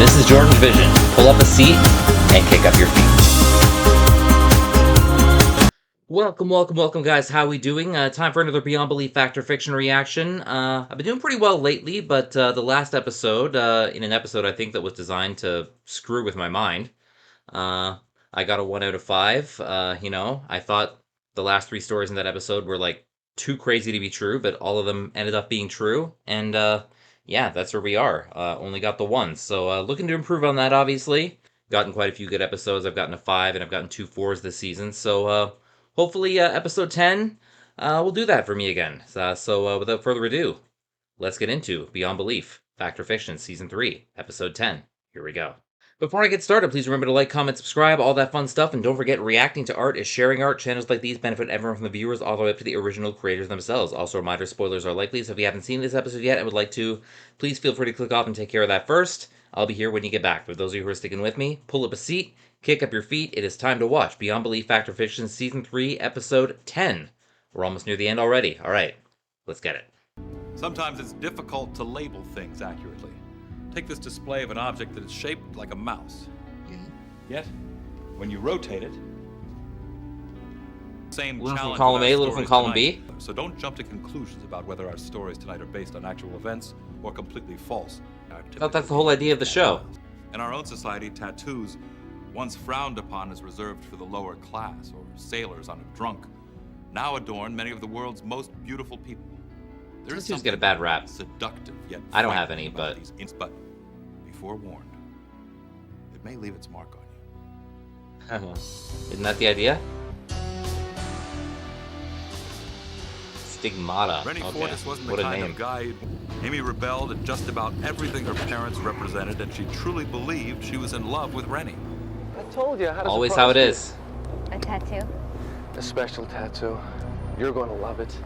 This is JordangeVision. Pull up a seat and kick up your feet. Welcome, guys. How we doing? Time for another Beyond Belief Fact or Fiction reaction. I've been doing pretty well lately, but the last episode, in an episode I think that was designed to screw with my mind, I got a 1 out of 5. I thought the last 3 stories in that episode were like too crazy to be true, but all of them ended up being true, and yeah, that's where we are. Only got the 1, so looking to improve on that, obviously. Gotten quite a few good episodes. I've gotten a 5, and I've gotten 2 4s this season, so hopefully episode 10 will do that for me again. So without further ado, let's get into Beyond Belief, Fact or Fiction, Season 3, Episode 10. Here we go. Before I get started, please remember to like, comment, subscribe, all that fun stuff, and don't forget, reacting to art is sharing art. Channels like these benefit everyone from the viewers all the way up to the original creators themselves. Also, a reminder, spoilers are likely, so if you haven't seen this episode yet and would like to, please feel free to click off and take care of that first. I'll be here when you get back. For those of you who are sticking with me, pull up a seat, kick up your feet. It is time to watch Beyond Belief, Fact or Fiction, Season 3, Episode 10. We're almost near the end already. All right, let's get it. Sometimes it's difficult to label things accurately. Take this display of an object that is shaped like a mouse. Yet, when you rotate it, same Little challenge from column with A, our little from stories column tonight. B. So don't jump to conclusions about whether our stories tonight are based on actual events or completely false. I thought that's the whole idea of the show. In our own society, tattoos, once frowned upon as reserved for the lower class or sailors on a drunk, now adorn many of the world's most beautiful people. There is Tattoos get a bad rap. Seductive yet I don't have frightening any, about but... these but be forewarned, it may leave its mark on you. Isn't that the idea? Stigmata. Rennie Okay. Fortis wasn't the What a kind name. of guy. Amy rebelled at just about everything her parents represented, and she truly believed she was in love with Rennie. I told you how to Always how it is. A tattoo? A special tattoo. You're going to love it.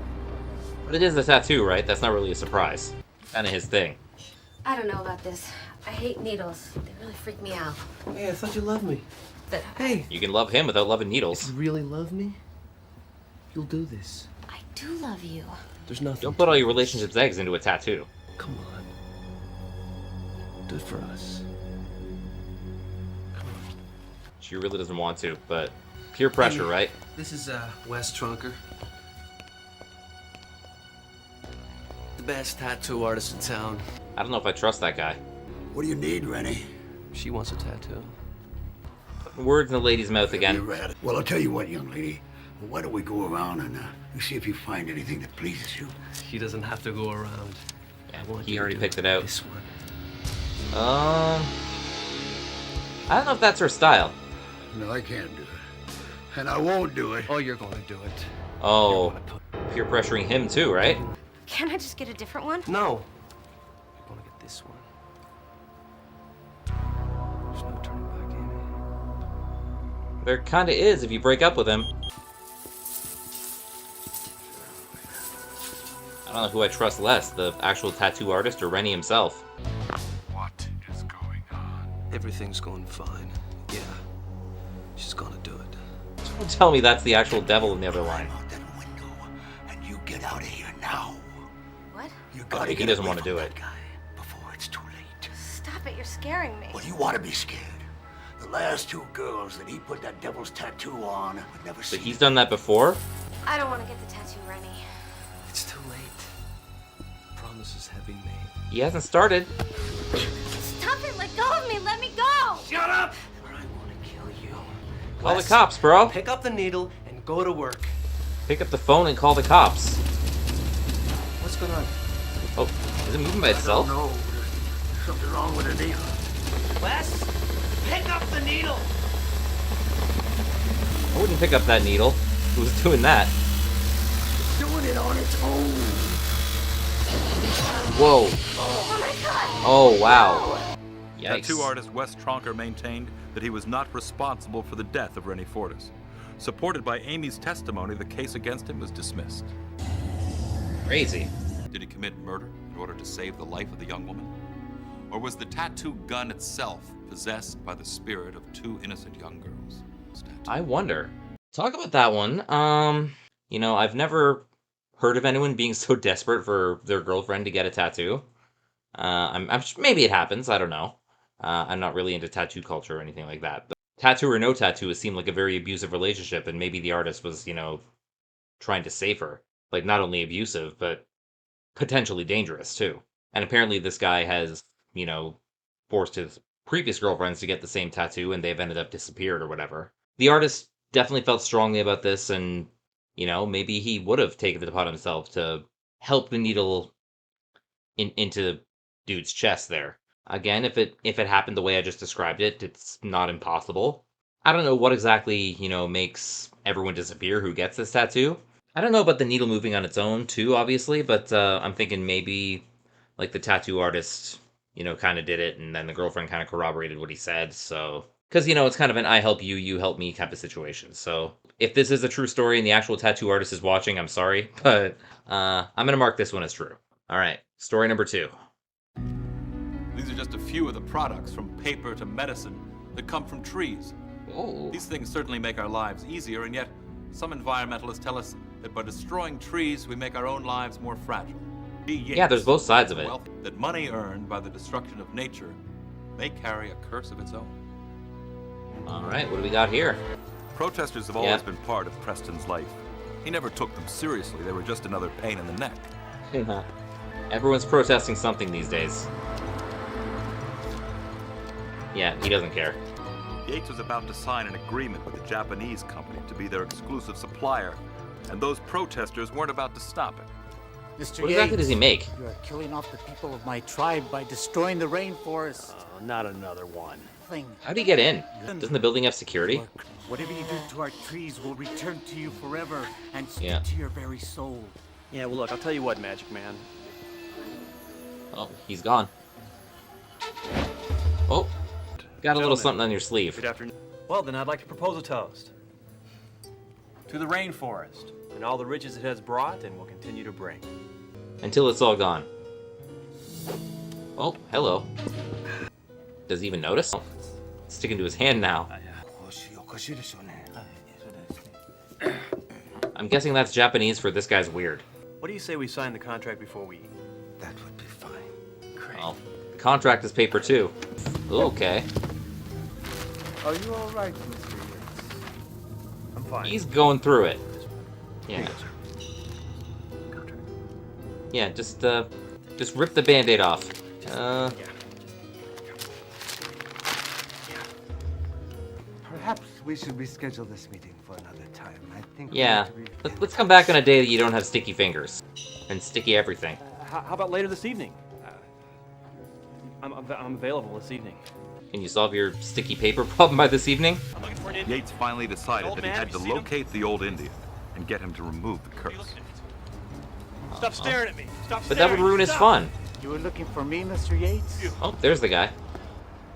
But it is the tattoo, right? That's not really a surprise. Kind of his thing. I don't know about this. I hate needles. They really freak me out. Hey, I thought you loved me. But Hey, You can love him without loving if needles. you really love me, you'll do this. I do love you. There's nothing. Don't put all your relationship's eggs into a tattoo. Come on. Do it for us. Come on. She really doesn't want to, but peer pressure, right? This is Wes Trunker. The best tattoo artist in town. I don't know if I trust that guy. What do you need, Rennie? She wants a tattoo. Putting words in the lady's mouth You again. read it. Well, I'll tell you what, young lady. Why don't we go around and see if you find anything that pleases you? She doesn't have to go around. Yeah, I want he you to already do picked it out. This one. I don't know if that's her style. No, I can't do it. And I won't do it. Oh, you're going to do it. Oh, You're gonna put... peer pressuring him too, right? Can't I just get a different one? No. You're going to get this one. There's no turning back, Amy. There kinda is if you break up with him. I don't know who I trust less, the actual tattoo artist or Rennie himself. What is going on? Everything's going fine. Yeah. She's gonna do it. Don't tell me that's the actual devil in the other line. Climb out that window, and you get out of here now. What? You gotta he get doesn't away wanna from do that it. guy before it's too late. Stop it, you're scaring me. Well, you want to be scared. The last 2 girls that he put that devil's tattoo on would never see But he's done that before? I don't want to get the tattoo, Rennie. It's too late. Promises have been made. He hasn't started. Stop it, let go of me, let me go! Shut up! Or I want to kill you. Call the Wes, cops, bro. Pick up the needle and go to work. Pick up the phone and call the cops. What's going on? Oh, is it moving by itself? No, there's something wrong with the needle. Wes, pick up the needle! I wouldn't pick up that needle. Who's doing that? It's doing it on its own. Whoa. Oh my god! Oh, wow. Yikes. Tattoo artist Wes Tronker maintained that he was not responsible for the death of Rennie Fortis. Supported by Amy's testimony, the case against him was dismissed. Crazy. Did he commit murder in order to save the life of the young woman? Or was the tattoo gun itself possessed by the spirit of 2 innocent young girls? I wonder. Talk about that one. I've never heard of anyone being so desperate for their girlfriend to get a tattoo. Maybe it happens. I don't know. I'm not really into tattoo culture or anything like that. But tattoo or no tattoo, it seemed like a very abusive relationship, and maybe the artist was, trying to save her. Like, not only abusive, but potentially dangerous, too. And apparently this guy has, you know, forced his previous girlfriends to get the same tattoo, and they've ended up disappeared or whatever. The artist definitely felt strongly about this, and, maybe he would have taken it upon himself to help the needle into dude's chest there. Again, if it happened the way I just described it, it's not impossible. I don't know what exactly, makes everyone disappear who gets this tattoo. I don't know about the needle moving on its own too, obviously, but I'm thinking maybe like the tattoo artist, kind of did it, and then the girlfriend kind of corroborated what he said. So, because it's kind of an I help you, you help me type of situation. So, if this is a true story and the actual tattoo artist is watching, I'm sorry, but I'm gonna mark this one as true. All right, story number 2. These are just a few of the products, from paper to medicine, that come from trees. Oh, These things certainly make our lives easier, and yet some environmentalists tell us that by destroying trees, we make our own lives more fragile. yeah, there's both sides of it. Wealth that money earned by the destruction of nature may carry a curse of its own. All right, what do we got here? Protesters have always been part of Preston's life. He never took them seriously. They were just another pain in the neck. Everyone's protesting something these days. Yeah, he doesn't care. Yates was about to sign an agreement with a Japanese company to be their exclusive supplier, and those protesters weren't about to stop it. Mr. What exactly does he make? You are killing off the people of my tribe by destroying the rainforest. Not another one. How do you get in? Doesn't the building have security? Look, whatever you do to our trees will return to you forever and speak Yeah. to your very soul. Yeah, well, look, I'll tell you what, Magic Man. Oh, he's gone. Oh, got a little something on your sleeve. Good afternoon. Well, then I'd like to propose a toast. To the rainforest and all the riches it has brought and will continue to bring. Until it's all gone. Oh, hello. Does he even notice? Oh, it's sticking to his hand now. I'm guessing that's Japanese for this guy's weird. What do you say we sign the contract before we eat? That would be fine. Great. Oh, the contract is paper too. Okay. Are you all right, Mr. Yates? I'm fine. He's going through it. Here you Yeah. go, sir. Contract. Yeah, just rip the band-aid off. Perhaps we should reschedule this meeting for another time. I think we Yeah. need to Let's come back on a day that you don't have sticky fingers. And sticky everything. How about later this evening? I'm available this evening. Can you solve your sticky paper problem by this evening? I'm looking for an Indian. Yates finally decided Old that he man, had to have you seen him? locate the old Indian and get him to remove the curse. Stop staring at me. Stop But staring. that would ruin his fun. You were looking for me, Mr. Yates? Oh, there's the guy.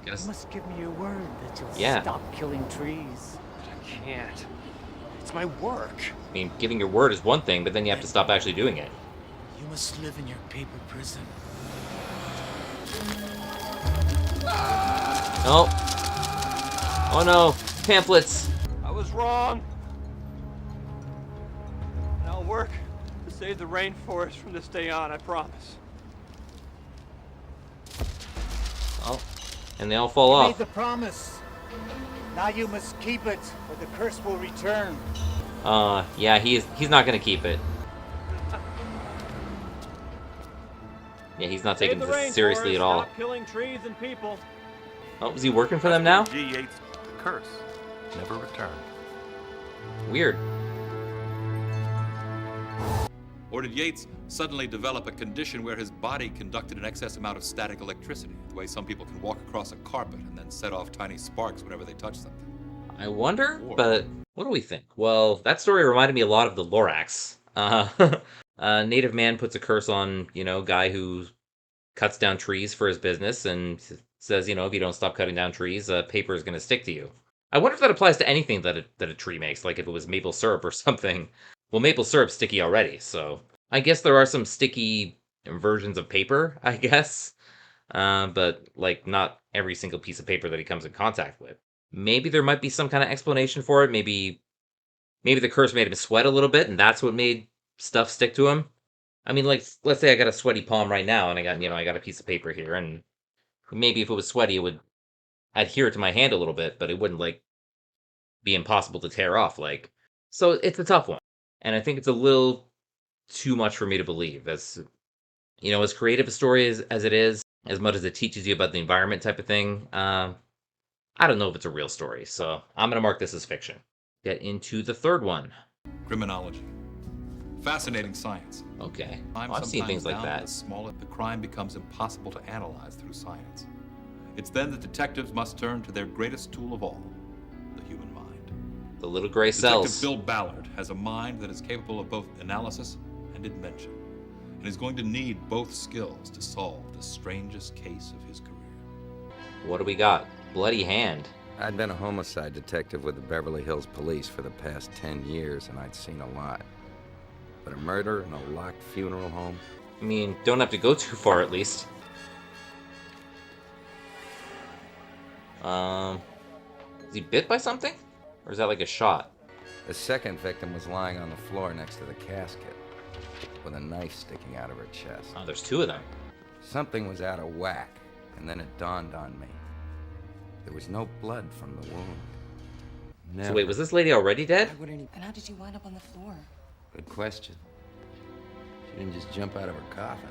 You Guess. must give me your word that you'll Yeah. stop killing trees. I can't. It's my work. I mean, giving your word is one thing, but then you have to stop actually doing it. You must live in your paper prison. Oh. Oh no. Pamphlets. I was wrong. And I'll work to save the rainforest from this day on, I promise. Oh. And they all fall You made off. the promise. Now you must keep it, or the curse will return. Yeah, he's not gonna keep it. Yeah, he's not taking this seriously at all. Stop killing trees and people. Oh, is he working for them now? G. Yates' curse never returned. Weird. Or did Yates suddenly develop a condition where his body conducted an excess amount of static electricity, the way some people can walk across a carpet and then set off tiny sparks whenever they touch something? I wonder, but what do we think? Well, that story reminded me a lot of the Lorax. A native man puts a curse on, guy who cuts down trees for his business and says, if you don't stop cutting down trees, paper is going to stick to you. I wonder if that applies to anything that a tree makes, like if it was maple syrup or something. Well, maple syrup's sticky already, so I guess there are some sticky versions of paper, I guess. But, not every single piece of paper that he comes in contact with. Maybe there might be some kind of explanation for it. Maybe the curse made him sweat a little bit, and that's what made stuff stick to him. I mean, let's say I got a sweaty palm right now, and I got a piece of paper here, and maybe if it was sweaty, it would adhere to my hand a little bit, but it wouldn't like be impossible to tear off. Like, so it's a tough one, and I think it's a little too much for me to believe. As as creative a story as it is, as much as it teaches you about the environment type of thing, I don't know if it's a real story. So I'm gonna mark this as fiction. Get into the third one. Criminology. Fascinating science. Okay, Crime I've seen sometimes things like down to that. the smallest, the crime becomes impossible to analyze through science. It's then that detectives must turn to their greatest tool of all, the human mind. The little gray Detective cells. Bill Ballard has a mind that is capable of both analysis and invention, and is going to need both skills to solve the strangest case of his career. What do we got? Bloody hand. I'd been a homicide detective with the Beverly Hills Police for the past 10 years, and I'd seen a lot. But a murder in a locked funeral home? I mean, don't have to go too far at least. Is he bit by something? Or is that like a shot? The second victim was lying on the floor next to the casket, with a knife sticking out of her chest. Oh, there's two of them. Something was out of whack, and then it dawned on me. There was no blood from the wound. Never. So wait, was this lady already dead? And how did she wind up on the floor? Good question. She didn't just jump out of her coffin.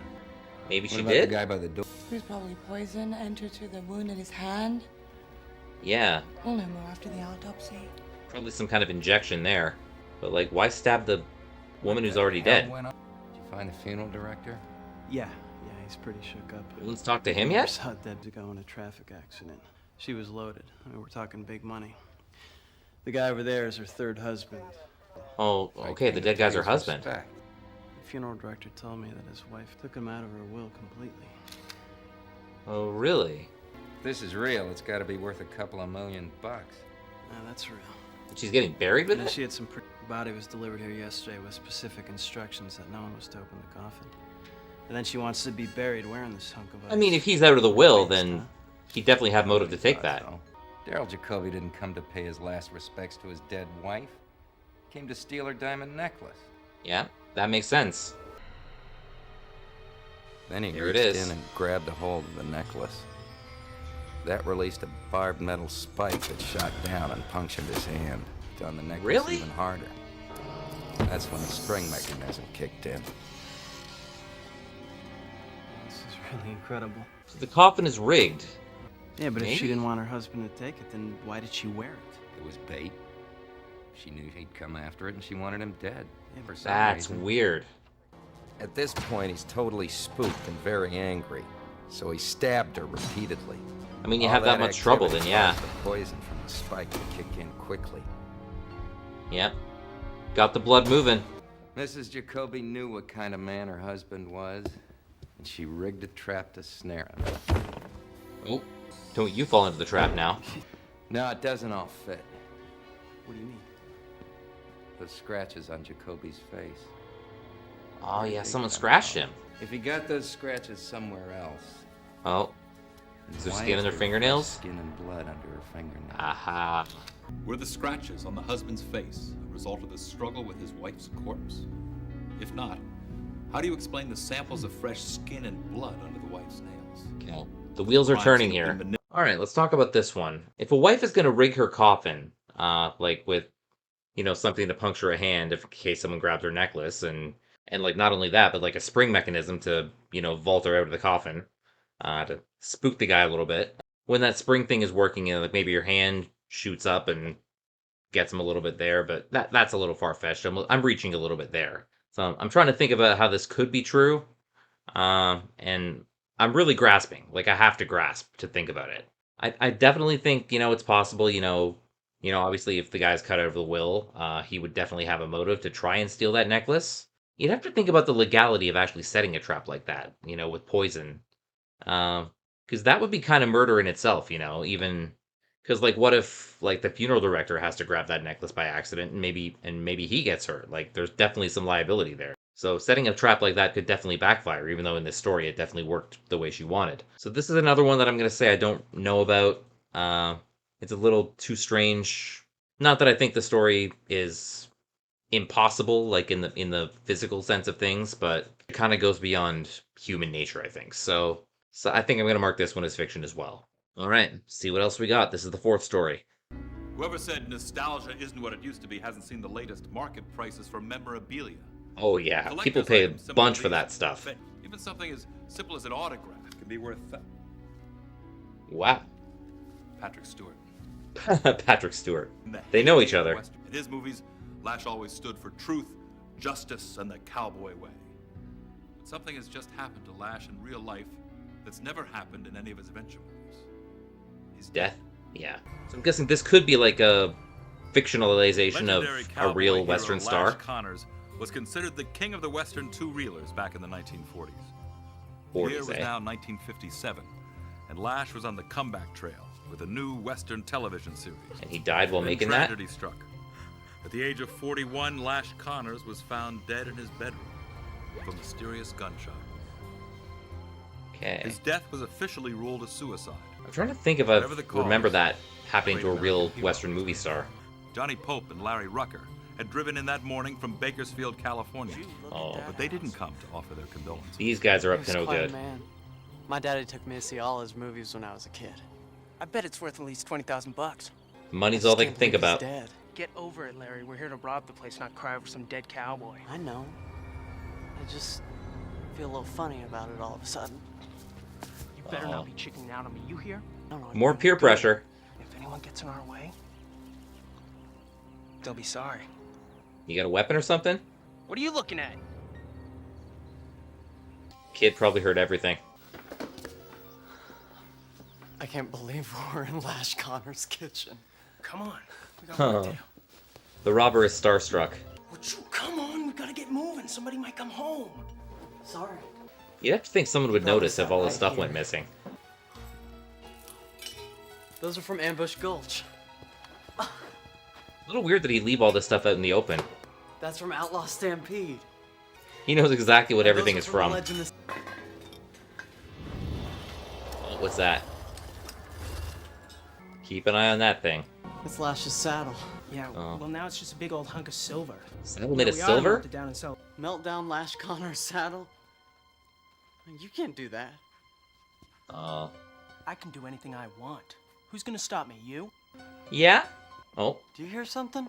Maybe What she about did? the guy by the door? He was probably poison, entered through the wound in his hand. Yeah, We'll know more after the autopsy. probably some kind of injection there. But like, why stab the woman who's already Hell dead? went on? Did you find the funeral director? Yeah, he's pretty shook up. Let's talk to him Never yet? saw Deb to go in a traffic accident. She was loaded. I mean, we're talking big money. The guy over there is her third husband. Oh, okay, the dead guy's her husband. The funeral director told me that his wife took him out of her will completely. Oh, really? If this is real, it's got to be worth a couple of $1 million. Yeah, that's real. She's getting buried with And it? she had some body was delivered here yesterday with specific instructions that no one was to open the coffin. And then she wants to be buried wearing this hunk of ice. I mean, if he's out of the will, Waste, then huh? he'd definitely have motive to take that. Daryl Jacoby didn't come to pay his last respects to his dead wife. He came to steal her diamond necklace. Yeah, that makes sense. Then he Here it reached is. in and grabbed a hold of the necklace. That released a barbed metal spike that shot down and punctured his hand, done the necklace Really? even harder. That's when the spring mechanism kicked in. This is really incredible. So the coffin is rigged. Yeah, but if Maybe? she didn't want her husband to take it, then why did she wear it? It was bait. She knew he'd come after it, and she wanted him dead. For some That's reason. weird. At this point, he's totally spooked and very angry, so he stabbed her repeatedly. I mean, you All have that much trouble, activity then yeah. caused the poison from the spike to kick in quickly. Yep. Got the blood moving. Mrs. Jacoby knew what kind of man her husband was, and she rigged a trap to snare him. Oh, don't you fall into the trap now. No, it doesn't all fit. What do you mean? The scratches on Jacoby's face. Oh, yeah, someone scratched him. If he got those scratches somewhere else, Oh, is there why skin in their there fingernails? Skin and blood under her fingernails. Aha. Were the scratches on the husband's face a result of the struggle with his wife's corpse? If not, how do you explain the samples of fresh skin and blood under the wife's nails? Okay. The wheels are Crime turning scene here. been All right, let's talk about this one. If a wife is going to rig her coffin, like with, something to puncture a hand in case someone grabs her necklace, and like not only that, but like a spring mechanism to, vault her out of the coffin, to spook the guy a little bit. When that spring thing is working, like maybe your hand shoots up and gets him a little bit there, but that's a little far-fetched. I'm reaching a little bit there. So I'm trying to think about how this could be true, and I'm really grasping. Like, I have to grasp to think about it. I definitely think, it's possible, obviously if the guy's cut out of the will, he would definitely have a motive to try and steal that necklace. You'd have to think about the legality of actually setting a trap like that, with poison. Because that would be kind of murder in itself, even... Because, like, what if, like, the funeral director has to grab that necklace by accident, and maybe he gets hurt? Like, there's definitely some liability there. So setting a trap like that could definitely backfire, even though in this story it definitely worked the way she wanted. So this is another one that I'm going to say I don't know about. It's a little too strange. Not that I think the story is impossible, like in the physical sense of things, but it kind of goes beyond human nature, I think. So I think I'm going to mark this one as fiction as well. All right, see what else we got. This is the fourth story. Whoever said nostalgia isn't what it used to be hasn't seen the latest market prices for memorabilia. Oh yeah, people Collector's pay a items similar bunch to for these, that stuff. even something as simple as an autograph can be worth Wow. Patrick Stewart. Patrick Stewart. They know each other. In his movies, Lash always stood for truth, justice, and the cowboy way. But something has just happened to Lash in real life that's never happened in any of his adventure movies. He's Death? Yeah. So I'm guessing this could be like a fictionalization of a real Western star. Lash Connors was considered the king of the Western two-reelers back in the 1940s. The year was now 1957, and Lash was on the comeback trail with a new Western television series. And he died while making that? Tragedy struck. At the age of 41, Lash Connors was found dead in his bedroom of a mysterious gunshot. Okay. His death was officially ruled a suicide. I'm trying to think if I remember that happening to a real Western movie star. Johnny Pope and Larry Rucker had driven in that morning from Bakersfield, California. Oh. But they didn't come to offer their condolences. These guys are up to He no was quite a good. man. My daddy took me to see all his movies when I was a kid. I bet it's worth at least 20,000 bucks. Money's all they can think about. Dead. Get over it, Larry. We're here to rob the place, not cry over some dead cowboy. I know. I just feel a little funny about it all of a sudden. You better not be chickening out on me. You hear? More peer pressure. If anyone gets in our way, they'll be sorry. You got a weapon or something? What are you looking at? Kid probably heard everything. I can't believe we're in Lash Connor's kitchen. Come on. We gotta work down. The robber is starstruck. Would you come on? We gotta get moving. Somebody might come home. Sorry. You'd have to think someone would notice if all the stuff went missing. Those are from Ambush Gulch. A little weird that he'd leave all this stuff out in the open. That's from Outlaw Stampede. He knows exactly what And everything those is are from. the Legend of- Oh, what's that? Keep an eye on that thing. It's Lash's saddle. Yeah, well now it's just a big old hunk of silver. Saddle made of We ought to silver? melt it down and sell it. Melt down Lash Connor's saddle? You can't do that. I can do anything I want. Who's gonna stop me? You? Yeah? Oh. Do you hear something?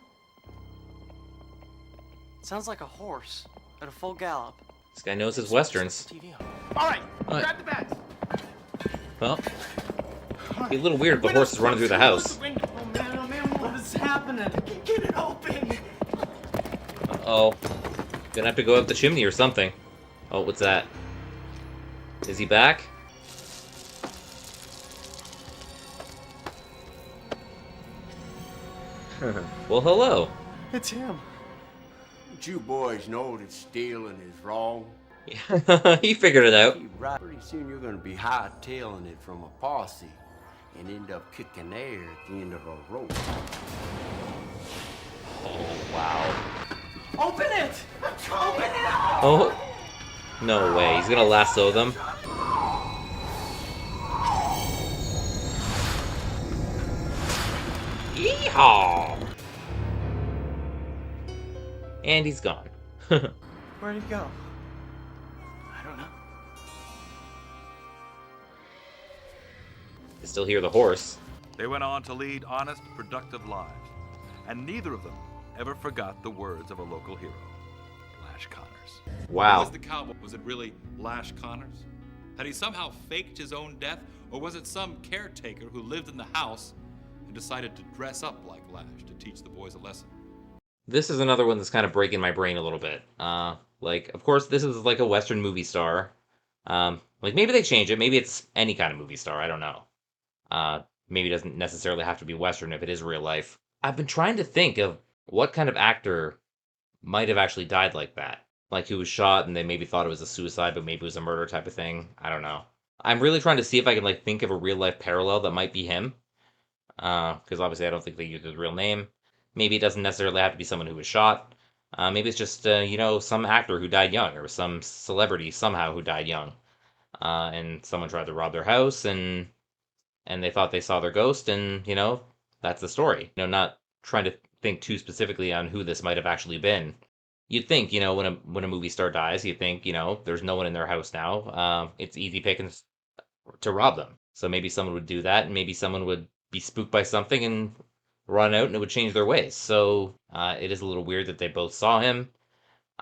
Sounds like a horse at a full gallop. This guy knows his westerns. All right, What? grab the bags. Well, it'd be a little weird if the horse is running through the house. Oh man, what is happening? Get it open. Uh-oh. Gonna have to go up the chimney or something. Oh, what's that? Is he back? Well, hello. It's him. Don't you boys know that stealing is wrong? He figured it out. Right. Pretty soon you're gonna be hightailing it from a posse and end up kicking air at the end of a rope. Oh, wow. Open it! Open it! Oh. No way. He's gonna lasso them. Yeehaw! And he's gone. Where'd he go? I don't know. You still hear the horse. They went on to lead honest, productive lives, and neither of them ever forgot the words of a local hero, Lash Connors. Wow. Who was the cowboy? Was it really Lash Connors? Had he somehow faked his own death, or was it some caretaker who lived in the house and decided to dress up like Lash to teach the boys a lesson? This is another one that's kind of breaking my brain a little bit. Like, of course, this is like a Western movie star. Like, maybe they change it. Maybe it's any kind of movie star. I don't know. Maybe it doesn't necessarily have to be Western if it is real life. I've been trying to think of what kind of actor might have actually died like that. Like, who was shot and they maybe thought it was a suicide, but maybe it was a murder type of thing. I don't know. I'm really trying to see if I can, like, think of a real-life parallel that might be him. Because obviously I don't think they used his real name. Maybe it doesn't necessarily have to be someone who was shot. Maybe it's just, some actor who died young, or some celebrity somehow who died young. And someone tried to rob their house, and they thought they saw their ghost, and, that's the story. Not trying to think too specifically on who this might have actually been. You'd think, when a movie star dies, you'd think, there's no one in their house now. It's easy pickings to rob them. So maybe someone would do that, and maybe someone would be spooked by something and run out, and it would change their ways. So it is a little weird that they both saw him.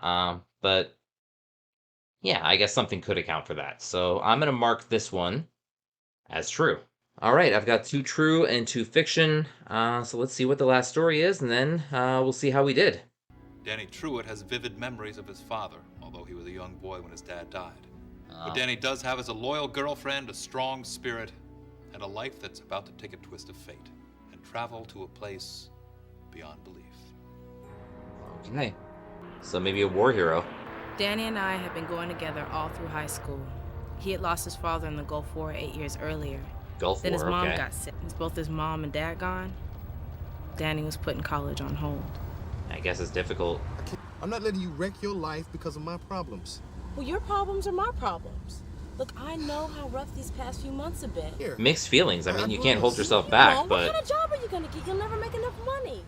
But yeah, I guess something could account for that. So I'm going to mark this one as true. All right, I've got 2 true and 2 fiction. So let's see what the last story is, and then we'll see how we did. Danny Truitt has vivid memories of his father, although he was a young boy when his dad died. What Danny does have is a loyal girlfriend, a strong spirit, and a life that's about to take a twist of fate and travel to a place beyond belief. Okay, so maybe a war hero. Danny and I had been going together all through high school. He had lost his father in the Gulf War 8 years earlier. Gulf Then his War, mom okay. got sick. With both his mom and dad gone, Danny was putting college on hold. I guess it's difficult. I'm not letting you wreck your life because of my problems. Well, your problems are my problems. Look, I know how rough these past few months have been. Here. Mixed feelings. I mean, you can't hold yourself Well, back, what but kind of job are you gonna get? You'll never make enough money.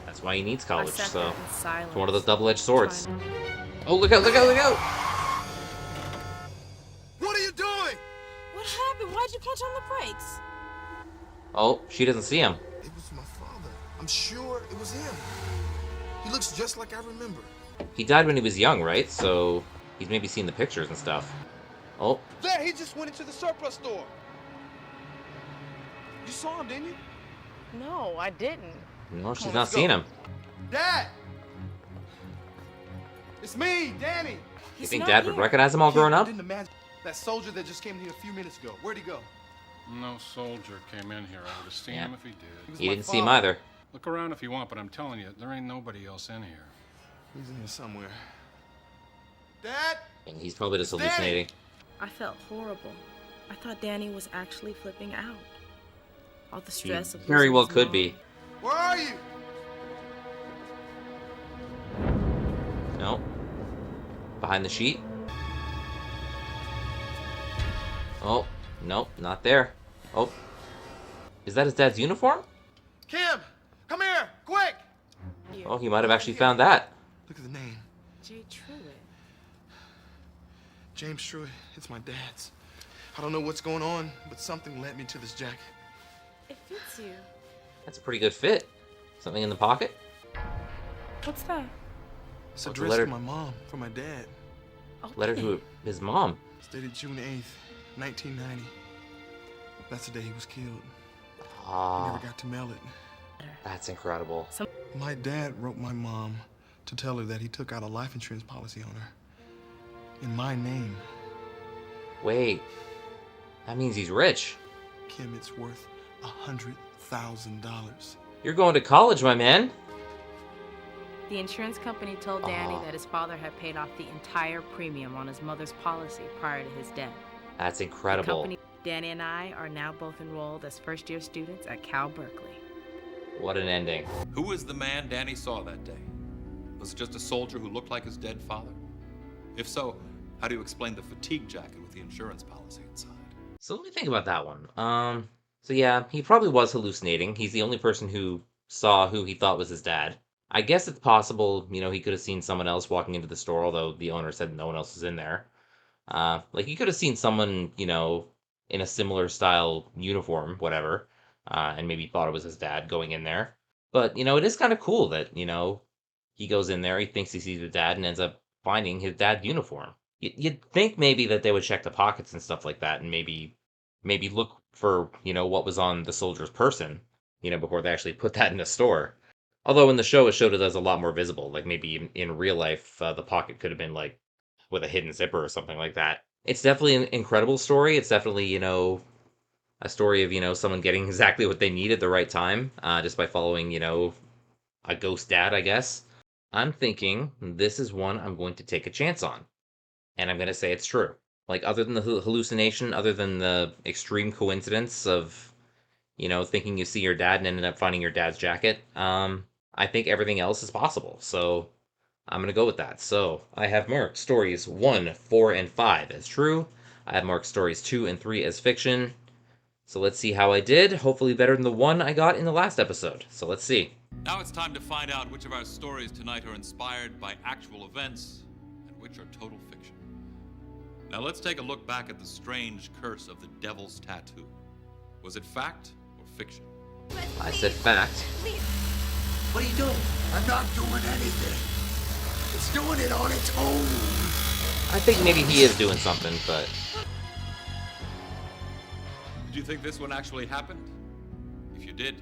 that's why he needs college, I sat so there in silence, it's one of those double-edged swords. trying Oh, look out, look out, look out! What are you doing? What happened? Why'd you punch on the brakes? Oh, she doesn't see him. It was my father. I'm sure it was him. He looks just like I remember. He died when he was young, right? So he's maybe seen the pictures and stuff. Oh, Dad, he just went into the surplus store. You saw him, didn't you? No, I didn't. no, she's on, not let's go. seeing him. Dad! It's me, Danny. You think Dad would recognize him all grown I up? didn't imagine that soldier that just came here a few minutes ago. Where'd he go? No soldier came in here. I would have seen Yeah. him if he did. He didn't see him either. Look around if you want, but I'm telling you, there ain't nobody else in here. He's in here somewhere. Dad! And he's probably just Danny! hallucinating. I felt horrible. I thought Danny was actually flipping out. All the stress of Very losing well his could mom. be. Where are you? No. Behind the sheet. Oh, nope, not there. Oh. Is that his dad's uniform? Kim! Come here! Quick! Oh, he might have actually found that. Look at the name. J. Truitt. James Truitt. It's my dad's. I don't know what's going on, but something led me to this jacket. It fits you. That's a pretty good fit. Something in the pocket? What's that? It's a Oh, it's a dress letter- for my mom, for my dad. Letter to his mom. It's dated June 8th, 1990. That's the day he was killed. I never Ah, got to mail it. that's incredible. My dad wrote my mom to tell her that he took out a life insurance policy on her. In my name. Wait. That means he's rich. Kim, it's worth $100,000. You're going to college, my man. The insurance company told Danny that his father had paid off the entire premium on his mother's policy prior to his death. That's The incredible. company, Danny and I are now both enrolled as first-year students at Cal Berkeley. What an ending. Who was the man Danny saw that day? Was it just a soldier who looked like his dead father? If so, how do you explain the fatigue jacket with the insurance policy inside? So let me think about that one. So yeah, he probably was hallucinating. He's the only person who saw who he thought was his dad. I guess it's possible, he could have seen someone else walking into the store, although the owner said no one else was in there. Like he could have seen someone, in a similar style uniform, whatever, and maybe thought it was his dad going in there. But, it is kind of cool that, he goes in there, he thinks he sees his dad and ends up finding his dad's uniform. You'd think maybe that they would check the pockets and stuff like that and maybe look for, what was on the soldier's person, before they actually put that in a store. Although in the show, it showed it as a lot more visible. Like maybe in real life, the pocket could have been like with a hidden zipper or something like that. It's definitely an incredible story. It's definitely, a story of, someone getting exactly what they need at the right time, just by following, a ghost dad, I guess. I'm thinking this is one I'm going to take a chance on. And I'm going to say it's true. Like, other than the hallucination, other than the extreme coincidence of, thinking you see your dad and ended up finding your dad's jacket, I think everything else is possible. So I'm going to go with that. So I have marked stories 1, 4, and 5 as true. I have marked stories 2 and 3 as fiction. So let's see how I did. Hopefully better than the one I got in the last episode. So let's see. Now it's time to find out which of our stories tonight are inspired by actual events and which are total fiction. Now let's take a look back at the strange curse of the devil's tattoo. Was it fact or fiction? I said fact. What are you doing? I'm not doing anything. It's doing it on its own. I think maybe he is doing something, but... Did you think this one actually happened? If you did,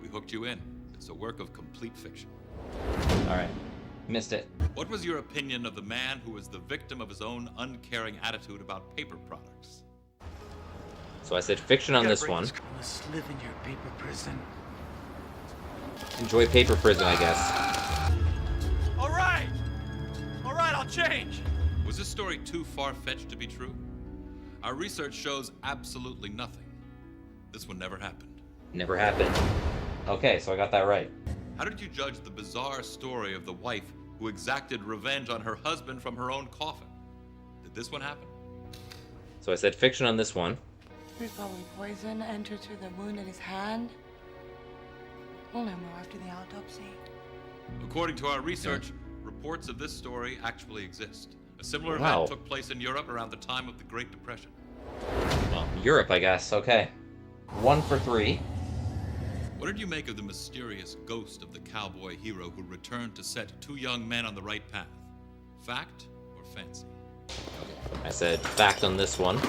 we hooked you in. It's a work of complete fiction. Alright. Missed it. What was your opinion of the man who was the victim of his own uncaring attitude about paper products? So I said fiction on this one. Let's live in your paper prison. Enjoy paper prison, I guess. All right, I'll change. Was this story too far-fetched to be true? Our research shows absolutely nothing. This one never happened. Never happened. Okay, so I got that right. How did you judge the bizarre story of the wife who exacted revenge on her husband from her own coffin? Did this one happen? So I said fiction on this one. There's probably poison entered through the wound in his hand. We'll know more after the autopsy. According to our research, reports of this story actually exist. A similar Wow. event took place in Europe around the time of the Great Depression. Well, Europe, I guess. Okay. 1 for 3. What did you make of the mysterious ghost of the cowboy hero who returned to set two young men on the right path? Fact or fancy? I said fact on this one.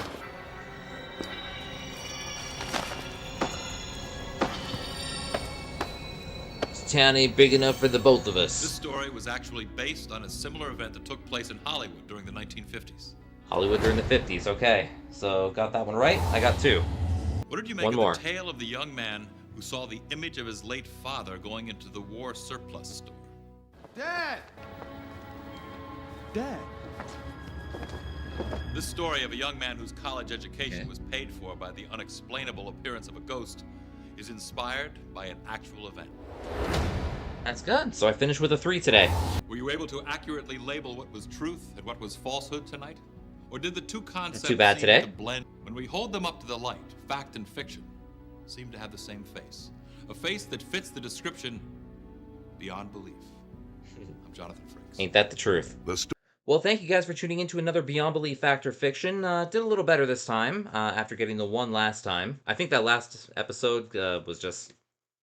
This town ain't big enough for the both of This us. story was actually based on a similar event that took place in Hollywood during the 1950s. Hollywood during the 50s. Okay. So got that one right. I got 2. What did you make One of more. the tale of the young man who saw the image of his late father going into the war surplus store? Dad! Dad! This story of a young man whose college education was paid for by the unexplainable appearance of a ghost is inspired by an actual event. That's good. So I finished with a 3 today. Were you able to accurately label what was truth and what was falsehood tonight? Or did the two concepts too bad seem today. to blend? When we hold them up to the light, fact and fiction seem to have the same face. A face that fits the description beyond belief. I'm Jonathan Frakes. Ain't that the truth? Well, thank you guys for tuning in to another Beyond Belief Fact or Fiction. Did a little better this time after getting the 1 last time. I think that last episode was just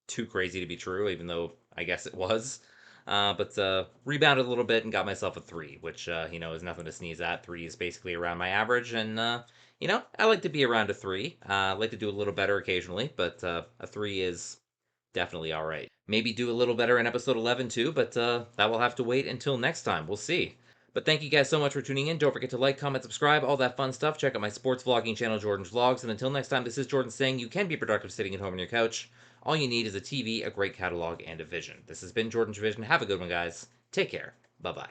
too crazy to be true, even though I guess it was. But rebounded a little bit and got myself a 3, which, is nothing to sneeze at. 3 is basically around my average, and, I like to be around a 3. I like to do a little better occasionally, but a 3 is definitely all right. Maybe do a little better in episode 11 too, but that will have to wait until next time. We'll see. But thank you guys so much for tuning in. Don't forget to like, comment, subscribe, all that fun stuff. Check out my sports vlogging channel, Jordan's Vlogs. And until next time, this is Jordan saying you can be productive sitting at home on your couch. All you need is a TV, a great catalog, and a vision. This has been JordangeVision. Have a good one, guys. Take care. Bye-bye.